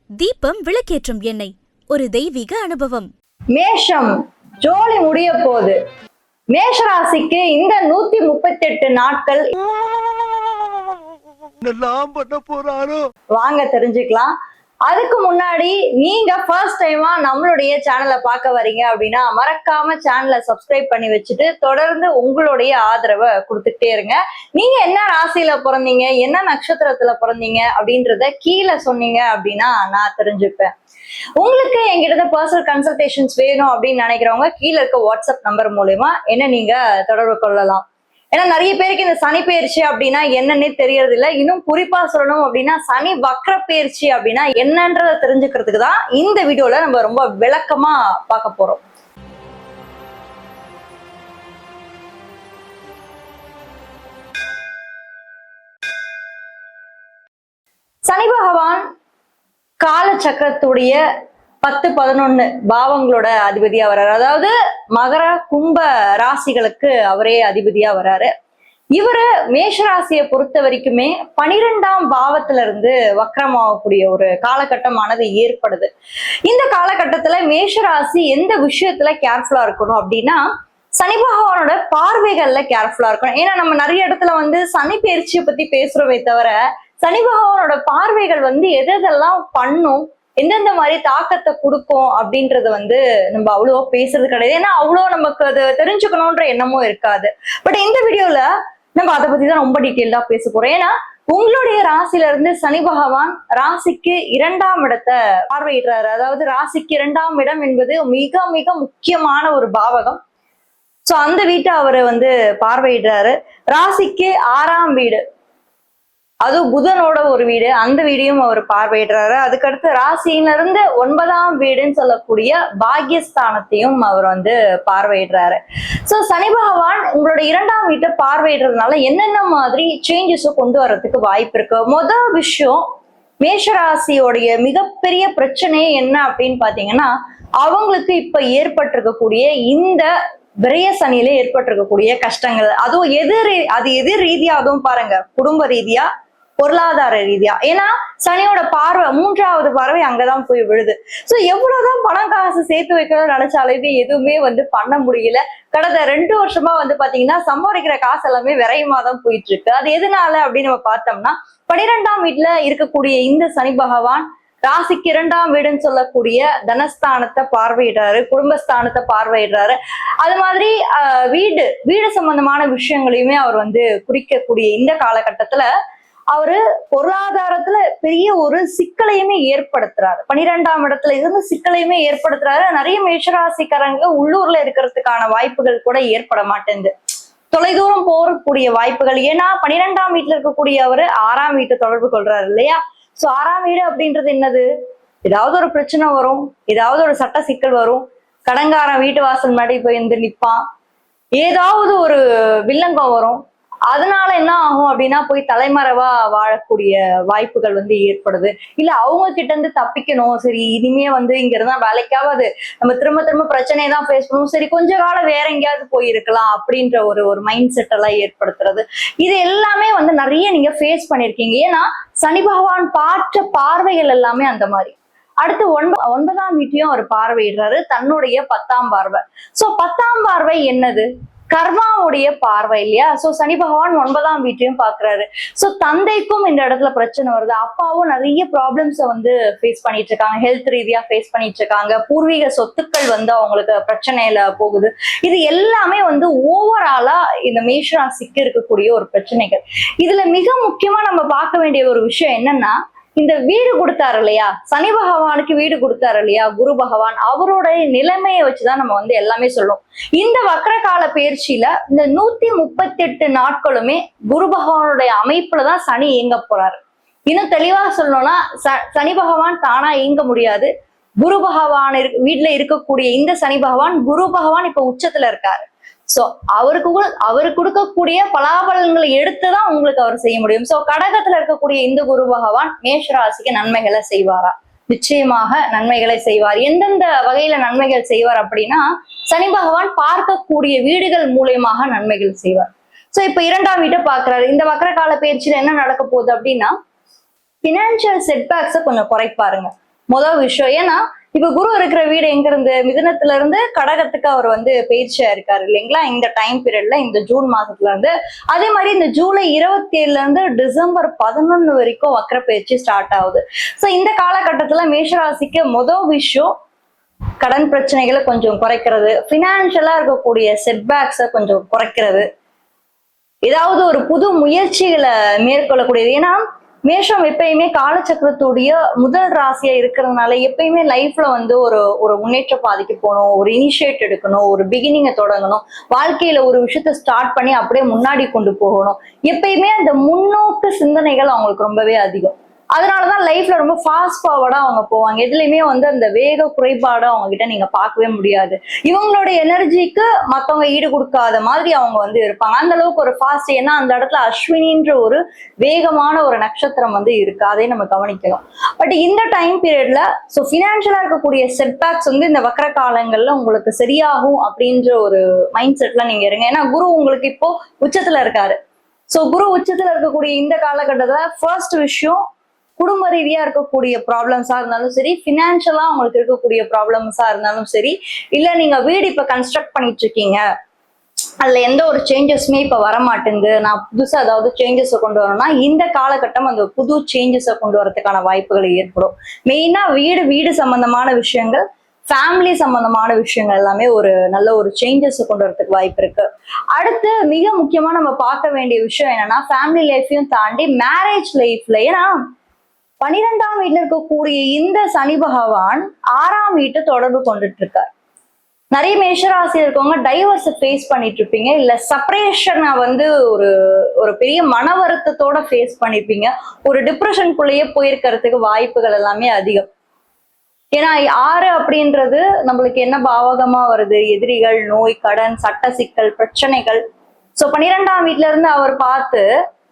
தீபம் விளக்கேற்றும் எண்ணெய், ஒரு தெய்வீக அனுபவம். மேஷம் ஜோலி முடிய போகுது. மேஷராசிக்கு இந்த 138 நாட்கள் வாங்க தெரிஞ்சுக்கலாம். அதுக்கு முன்னாடி நீங்க ஃபர்ஸ்ட் டைமா நம்மளுடைய சேனலை பார்க்க வரீங்க அப்படின்னா மறக்காம சேனலை சப்ஸ்கிரைப் பண்ணி வச்சுட்டு தொடர்ந்து உங்களுடைய ஆதரவை கொடுத்துட்டே இருங்க. நீங்க என்ன ராசியில பிறந்தீங்க, என்ன நட்சத்திரத்துல பிறந்தீங்க அப்படின்றத கீழே சொன்னீங்க அப்படின்னா நான் தெரிஞ்சுப்பேன். உங்களுக்கு எங்கிட்ட பர்சனல் கன்சல்டேஷன்ஸ் வேணும் அப்படின்னு நினைக்கிறவங்க கீழே இருக்க வாட்ஸ்அப் நம்பர் மூலமா என்ன நீங்க தொடர்பு கொள்ளலாம். ஏன்னா நிறைய பேருக்கு இந்த சனி பயிற்சி அப்படின்னா என்னன்னே தெரியறது இல்லை. இன்னும் குறிப்பா சொல்லணும் அப்படின்னா சனி வக்ர பயிற்சி அப்படின்னா என்னன்றத தெரிஞ்சுக்கிறதுக்கு தான் இந்த வீடியோல நம்ம ரொம்ப விளக்கமா பார்க்க போறோம். சனி பகவான் கால சக்கரத்துடைய 10-11 பாவங்களோட அதிபதியா வர்றாரு. அதாவது மகர கும்ப ராசிகளுக்கு அவரே அதிபதியா வர்றாரு. இவரு மேஷராசியை பொறுத்த வரைக்குமே 12ஆம் பாவத்துல இருந்து வக்ரமாகக்கூடிய ஒரு காலகட்டமானது ஏற்படுது. இந்த காலகட்டத்துல மேஷராசி எந்த விஷயத்துல கேர்ஃபுல்லா இருக்கணும் அப்படின்னா சனி பகவானோட பார்வைகள்ல கேர்ஃபுல்லா இருக்கணும். ஏன்னா நம்ம நிறைய இடத்துல சனி பயிற்சியை பத்தி பேசுறோமே தவிர சனி பகவானோட பார்வைகள் எதெல்லாம் பண்ணும், எந்தெந்த மாதிரி தாக்கத்தை கொடுக்கும் அப்படின்றத நம்ம அவ்வளோ பேசுறது கிடையாது. ஏன்னா அவ்வளோ நமக்கு அது தெரிஞ்சுக்கணும்ன்ற எண்ணமும் இருக்காது. பட் இந்த வீடியோல நம்ம அதை பத்தி தான் ரொம்ப டீட்டெயில்டா பேச போறோம். ஏன்னா உங்களுடைய ராசியில இருந்து சனி பகவான் ராசிக்கு 2ஆம் இடத்தை பார்வையிடுறாரு. அதாவது ராசிக்கு 2ஆம் இடம் என்பது மிக மிக முக்கியமான ஒரு பாவகம். சோ அந்த வீட்டை அவரு பார்வையிடுறாரு. ராசிக்கு 6ஆம் வீடு, அதுவும் புதனோட ஒரு வீடு, அந்த வீடையும் அவர் பார்வையிடுறாரு. அதுக்கடுத்து ராசியில இருந்து 9ஆம் வீடுன்னு சொல்லக்கூடிய பாக்யஸ்தானத்தையும் அவர் பார்வையிடுறாரு. சோ சனி பகவான் உங்களுடைய 2ஆம் வீட்டை பார்வையிடுறதுனால என்னென்ன மாதிரி சேஞ்சஸும் கொண்டு வர்றதுக்கு வாய்ப்பு இருக்கு. முதல் விஷயம், மேஷராசியோடைய மிகப்பெரிய பிரச்சனையே என்ன அப்படின்னு பாத்தீங்கன்னா அவங்களுக்கு இப்ப ஏற்பட்டிருக்கக்கூடிய இந்த விரய சனியில ஏற்பட்டிருக்கக்கூடிய கஷ்டங்கள். அதுவும் எதிர் ரீதியா, அதுவும் பாருங்க, குடும்ப ரீதியா, பொருளாதார ரீதியா. ஏன்னா சனியோட பார்வை 3ஆவது பார்வை அங்கதான் போய் விழுது. சோ எவ்வளவுதான் பணம் காசு சேர்த்து வைக்கணும்னு நினைச்சாலுமே எதுவுமே பண்ண முடியல. கடந்த 2 வருஷமா பாத்தீங்கன்னா சம்பாதிக்கிற காசு எல்லாமே விரயமா தான் போயிட்டு இருக்கு. அது எதனால அப்படின்னு நம்ம பார்த்தோம்னா 12ஆம் வீட்டுல இருக்கக்கூடிய இந்த சனி பகவான் ராசிக்கு 2ஆம் வீடுன்னு சொல்லக்கூடிய தனஸ்தானத்தை பார்வையிடுறாரு, குடும்பஸ்தானத்தை பார்வையிடுறாரு. அது மாதிரி வீடு சம்பந்தமான விஷயங்களையுமே அவர் குறிக்கக்கூடிய இந்த காலகட்டத்துல அவரு பொருளாதாரத்துல பெரிய ஒரு சிக்கலையுமே ஏற்படுத்துறாரு. 12ஆம் இடத்துல இருந்து சிக்கலையுமே ஏற்படுத்துறாரு. நிறைய மேஷராசிக்காரங்க உள்ளூர்ல இருக்கிறதுக்கான வாய்ப்புகள் கூட ஏற்பட மாட்டேங்குது. தொலைதூரம் போகக்கூடிய வாய்ப்புகள். ஏன்னா 12ஆம் வீட்டுல இருக்கக்கூடிய அவரு 6ஆம் வீட்டை தொடர்பு கொள்றாரு இல்லையா. சோ 6ஆம் வீடு அப்படின்றது என்னது, ஏதாவது ஒரு பிரச்சனை வரும், ஏதாவது ஒரு சட்ட சிக்கல் வரும், கடங்காரன் வீட்டு வாசல் முன்னாடி போய் நிப்பான், ஏதாவது ஒரு வில்லங்கம் வரும். அதனால என்ன ஆகும் அப்படின்னா போய் தலைமறைவா வாழக்கூடிய வாய்ப்புகள் ஏற்படுது. இல்ல அவங்க கிட்ட இருந்து தப்பிக்கணும், சரி இனிமே இங்க இருந்தா வேலைக்காவது, நம்ம திரும்ப திரும்ப பிரச்சனையை தான் ஃபேஸ் பண்ணுவோம், சரி கொஞ்ச காலம் வேற எங்கேயாவது போயிருக்கலாம் அப்படின்ற ஒரு மைண்ட் செட் எல்லாம் ஏற்படுத்துறது. இது எல்லாமே நிறைய நீங்க ஃபேஸ் பண்ணிருக்கீங்க. ஏன்னா சனி பகவான் பார்த்த பார்வைகள் எல்லாமே அந்த மாதிரி. அடுத்து 9ஆம் வீட்டையும் அவர் பார்வையிடுறாரு, தன்னுடைய 10ஆம் பார்வை. சோ 10ஆம் பார்வை என்னது, கர்மாவுடைய பார்வை இல்லையா. சோ சனி பகவான் 9ஆம் வீட்டையும் பாக்குறாரு. சோ தந்தைக்கும் இந்த இடத்துல பிரச்சனை வருது. அப்பாவும் நிறைய ப்ராப்ளம்ஸ ஃபேஸ் பண்ணிட்டு இருக்காங்க, ஹெல்த் ரீதியா ஃபேஸ் பண்ணிட்டு இருக்காங்க. பூர்வீக சொத்துக்கள் அவங்களுக்கு பிரச்சனையில போகுது. இது எல்லாமே ஓவராலா இந்த மேஷராசிக்கு இருக்கக்கூடிய ஒரு பிரச்சனைகள். இதுல மிக முக்கியமா நம்ம பார்க்க வேண்டிய ஒரு விஷயம் என்னன்னா, இந்த வீடு கொடுத்தாரு இல்லையா, சனி பகவானுக்கு வீடு கொடுத்தாரு இல்லையா குரு பகவான், அவருடைய நிலைமையை வச்சுதான் நம்ம எல்லாமே சொல்லுவோம். இந்த வக்ர கால பயிற்சியில இந்த 138 நாட்களுமே குரு பகவானுடைய அமைப்புலதான் சனி இயங்க போறாரு. இன்னும் தெளிவா சொல்லணும்னா சனி பகவான் தானா இயங்க முடியாது. குரு பகவான் வீட்டுல இருக்கக்கூடிய இந்த சனி பகவான், குரு பகவான் இப்ப உச்சத்துல இருக்காரு. சோ அவருக்கு கொடுக்கக்கூடிய பலாபலன்களை எடுத்துதான் உங்களுக்கு அவர் செய்ய முடியும். சோ கடகத்துல இருக்கக்கூடிய இந்த குரு பகவான் மேஷராசிக்கு நன்மைகளை செய்வாரா? நிச்சயமாக நன்மைகளை செய்வார். எந்தெந்த வகையில நன்மைகள் செய்வார் அப்படின்னா சனி பகவான் பார்க்கக்கூடிய வீடுகள் மூலியமாக நன்மைகள் செய்வார். சோ இப்ப 2ஆம் வீட்டை பாக்குறாரு. இந்த வக்ர கால பயிற்சியில என்ன நடக்க போகுது அப்படின்னா பினான்சியல் செட்பேக்ஸை கொஞ்சம் குறைப்பாருங்க. முதல் விஷயம். ஏன்னா இப்ப குரு இருக்கிற வீடு எங்க இருந்து, மிதுனத்துல இருந்து கடகத்துக்கு அவர் வந்து பயிற்சியா இருக்காரு இல்லைங்களா, இந்த டைம் பீரியட்ல, இந்த ஜூன் மாசத்துல இருந்து. அதே மாதிரி இந்த ஜூலை 27ல இருந்து டிசம்பர் 11 வரைக்கும் வக்ர பயிற்சி ஸ்டார்ட் ஆகுது. சோ இந்த காலகட்டத்துல மேஷராசிக்கு முதல் விஷயம் கடன் பிரச்சனைகளை கொஞ்சம் குறைக்கிறது, பினான்சியலா இருக்கக்கூடிய செட்பேக்ஸை கொஞ்சம் குறைக்கிறது, ஏதாவது ஒரு புது முயற்சிகளை மேற்கொள்ளக்கூடியது. ஏன்னா மேஷம் எப்பயுமே காலச்சக்கரத்துடைய முதல் ராசியா இருக்கிறதுனால எப்பயுமே லைஃப்ல வந்து ஒரு ஒரு முன்னேற்ற பாதைக்கு போகணும், ஒரு இனிஷியேட் எடுக்கணும், ஒரு பிகினிங்கை தொடங்கணும், வாழ்க்கையில ஒரு விஷயத்த ஸ்டார்ட் பண்ணி அப்படியே முன்னாடி கொண்டு போகணும். எப்பயுமே அந்த முன்னோக்கு சிந்தனைகள் அவங்களுக்கு ரொம்பவே அதிகம். அதனாலதான் லைஃப்ல ரொம்ப ஃபாஸ்ட் ஃபார்வர்டா அவங்க போவாங்க. எதுலையுமே வந்து அந்த வேக குறைபாடு அவங்க கிட்ட நீங்க பார்க்கவே முடியாது. இவங்களோட எனர்ஜிக்கு மத்தவங்க ஈடு கொடுக்காத மாதிரி அவங்க வந்து இருப்பாங்க. அந்த அளவுக்கு ஒரு ஃபாஸ்ட். ஏன்னா அந்த இடத்துல அஸ்வினின்ற ஒரு வேகமான ஒரு நட்சத்திரம் வந்து இருக்கு, அதையும் நம்ம கவனிக்கணும். பட் இந்த டைம் பீரியட்ல ஸோ ஃபினான்ஷியலா இருக்கக்கூடிய செட்பேக்ஸ் வந்து இந்த வக்கர காலங்கள்ல உங்களுக்கு சரியாகும் அப்படின்ற ஒரு மைண்ட் செட்ல நீங்க இருங்க. ஏன்னா குரு உங்களுக்கு இப்போ உச்சத்துல இருக்காரு. ஸோ குரு உச்சத்துல இருக்கக்கூடிய இந்த காலகட்டத்துல ஃபர்ஸ்ட் விஷயம், குடும்ப ரீதியா இருக்கக்கூடிய ப்ராப்ளம்ஸா இருந்தாலும் சரி, பினான்சியலா உங்களுக்கு இருக்கக்கூடிய ப்ராப்ளம்ஸா இருந்தாலும் சரி, இல்ல நீங்க வீடு இப்ப கன்ஸ்ட்ரக்ட் பண்ணிட்டு இருக்கீங்க, அதுல எந்த ஒரு சேஞ்சஸுமே இப்ப வரமாட்டேங்குது, நான் புதுசா ஏதாவது சேஞ்சஸை கொண்டு வரணும்னா இந்த காலகட்டம் அந்த புது சேஞ்சஸை கொண்டு வரதுக்கான வாய்ப்புகள் ஏற்படும். மெயினா வீடு சம்பந்தமான விஷயங்கள், ஃபேமிலி சம்பந்தமான விஷயங்கள் எல்லாமே ஒரு நல்ல ஒரு சேஞ்சஸ் கொண்டு வரதுக்கு வாய்ப்பு இருக்கு. அடுத்து மிக முக்கியமா நம்ம பார்க்க வேண்டிய விஷயம் என்னன்னா, ஃபேமிலி லைஃபையும் தாண்டி மேரேஜ் லைஃப்ல. ஏன்னா 12ஆம் வீட்டுல இருக்கக்கூடிய இந்த சனி பகவான் 6ஆம் வீட்டை தொடர்பு கொண்டுட்டு இருக்கார். நிறைய மேஷராசி இருக்கவங்க டைவர்ஸ் ஃபேஸ் பண்ணிட்டு இருப்பீங்க, இல்ல செப்பரேஷனை வந்து ஒரு ஒரு பெரிய மன வருத்தத்தோட ஃபேஸ் பண்ணிருப்பீங்க, ஒரு டிப்ரெஷனுக்குள்ளேயே போயிருக்கிறதுக்கு வாய்ப்புகள் எல்லாமே அதிகம். ஏன்னா 6 அப்படின்றது நம்மளுக்கு என்ன பாவகமா வருது, எதிரிகள், நோய், கடன், சட்ட சிக்கல், பிரச்சனைகள். சோ 12ஆம் வீட்டுல இருந்து அவர் பார்த்து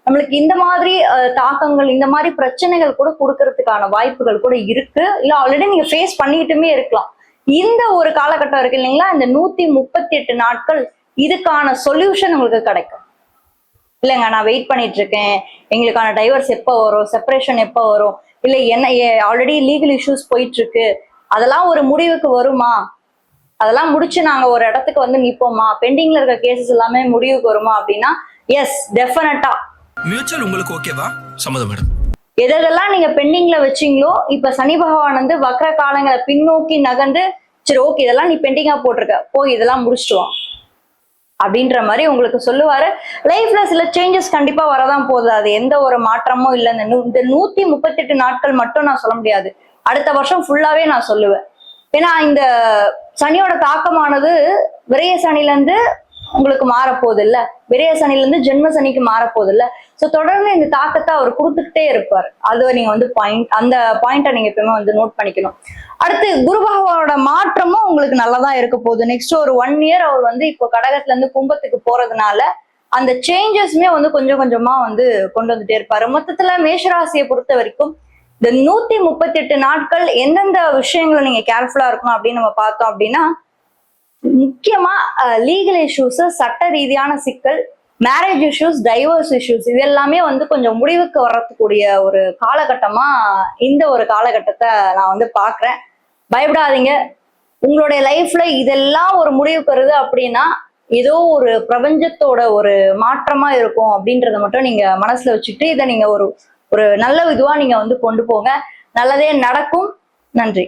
நம்மளுக்கு இந்த மாதிரி தாக்கங்கள், இந்த மாதிரி பிரச்சனைகள் கூட கொடுக்கறதுக்கான வாய்ப்புகள் கூட இருக்கு. இல்ல ஆல்ரெடி நீங்க ஃபேஸ் பண்ணிக்கிட்டுமே இருக்கலாம். இந்த ஒரு காலகட்டம் இருக்கு இல்லைங்களா, இந்த 138 நாட்கள் இதுக்கான சொல்யூஷன் உங்களுக்கு கிடைக்கும். இல்லைங்க நான் வெயிட் பண்ணிட்டு இருக்கேன், எங்களுக்கான டைவர்ஸ் எப்போ வரும், செப்பரேஷன் எப்போ வரும், இல்ல என்ன ஆல்ரெடி லீகல் இஷ்யூஸ் போயிட்டு இருக்கு, அதெல்லாம் ஒரு முடிவுக்கு வருமா, அதெல்லாம் முடிச்சு நாங்க ஒரு இடத்துக்கு வந்து நிப்போமா, பெண்டிங்ல இருக்க கேசஸ் எல்லாமே முடிவுக்கு வருமா அப்படின்னா எஸ் டெஃபினட்டா. மியூச்சுவல் உங்களுக்கு ஓகேவா? சம்மதம் மேடம். எதெல்லாம் நீங்க பெண்டிங்ல வச்சீங்களோ இப்ப சனி பகவான் வந்து வக்ர காலங்களை பின்னோக்கி நகர்ந்து சரி ஓகே இதெல்லாம் நீ பெண்டிங்கா போட்டிருக்க, போய் இதெல்லாம் முடிச்சுட்டு வா அப்படின்ற மாதிரி உங்களுக்கு சொல்லுவாரு. லைஃப்ல சில சேஞ்சஸ் கண்டிப்பா வரதான் போகுது, அது எந்த ஒரு மாற்றமும் இல்லை. இந்த 138 நாட்கள் மட்டும் நான் சொல்ல முடியாது, அடுத்த வருஷம் ஃபுல்லாவே நான் சொல்லுவேன். ஏன்னா இந்த சனியோட தாக்கமானது விரைய சனில இருந்து உங்களுக்கு மாறப்போகுது இல்ல, விரைய சனில இருந்து ஜென்ம சனிக்கு மாறப்போகுது இல்ல. சோ தொடர்ந்து இந்த தாக்கத்தை அவர் கொடுத்துக்கிட்டே இருப்பார். அது நீங்க வந்து அந்த பாயிண்ட்டை நீங்க எப்பவுமே வந்து நோட் பண்ணிக்கணும். அடுத்து குரு பகவானோட மாற்றமும் உங்களுக்கு நல்லதான் இருக்க போகுது. நெக்ஸ்ட் ஒரு 1 இயர் அவர் வந்து இப்போ கடகத்துல இருந்து கும்பத்துக்கு போறதுனால அந்த சேஞ்சஸ்மே வந்து கொஞ்சம் கொஞ்சமா வந்து கொண்டு வந்துட்டே இருப்பாரு. மொத்தத்துல மேஷராசியை பொறுத்த வரைக்கும் இந்த 138 நாட்கள் எந்தெந்த விஷயங்களை நீங்க கேர்ஃபுல்லா இருக்கணும் அப்படின்னு நம்ம பார்த்தோம் அப்படின்னா, முக்கியமா லீகல் இஷ்யூஸ், சட்ட ரீதியான சிக்கல், மேரேஜ் இஷ்யூஸ், டைவர்ஸ் இஷ்யூஸ், இது எல்லாமே வந்து கொஞ்சம் முடிவுக்கு வர்றதுக்கூடிய ஒரு காலகட்டமா இந்த ஒரு காலகட்டத்தை நான் வந்து பாக்குறேன். பயப்படாதீங்க, உங்களுடைய லைஃப்ல இதெல்லாம் ஒரு முடிவுக்கு வருது அப்படின்னா ஏதோ ஒரு பிரபஞ்சத்தோட ஒரு மாற்றமா இருக்கும் அப்படின்றத மட்டும் நீங்க மனசுல வச்சுட்டு இதை நீங்க ஒரு ஒரு நல்ல இதுவா நீங்க வந்து கொண்டு போங்க. நல்லதே நடக்கும். நன்றி.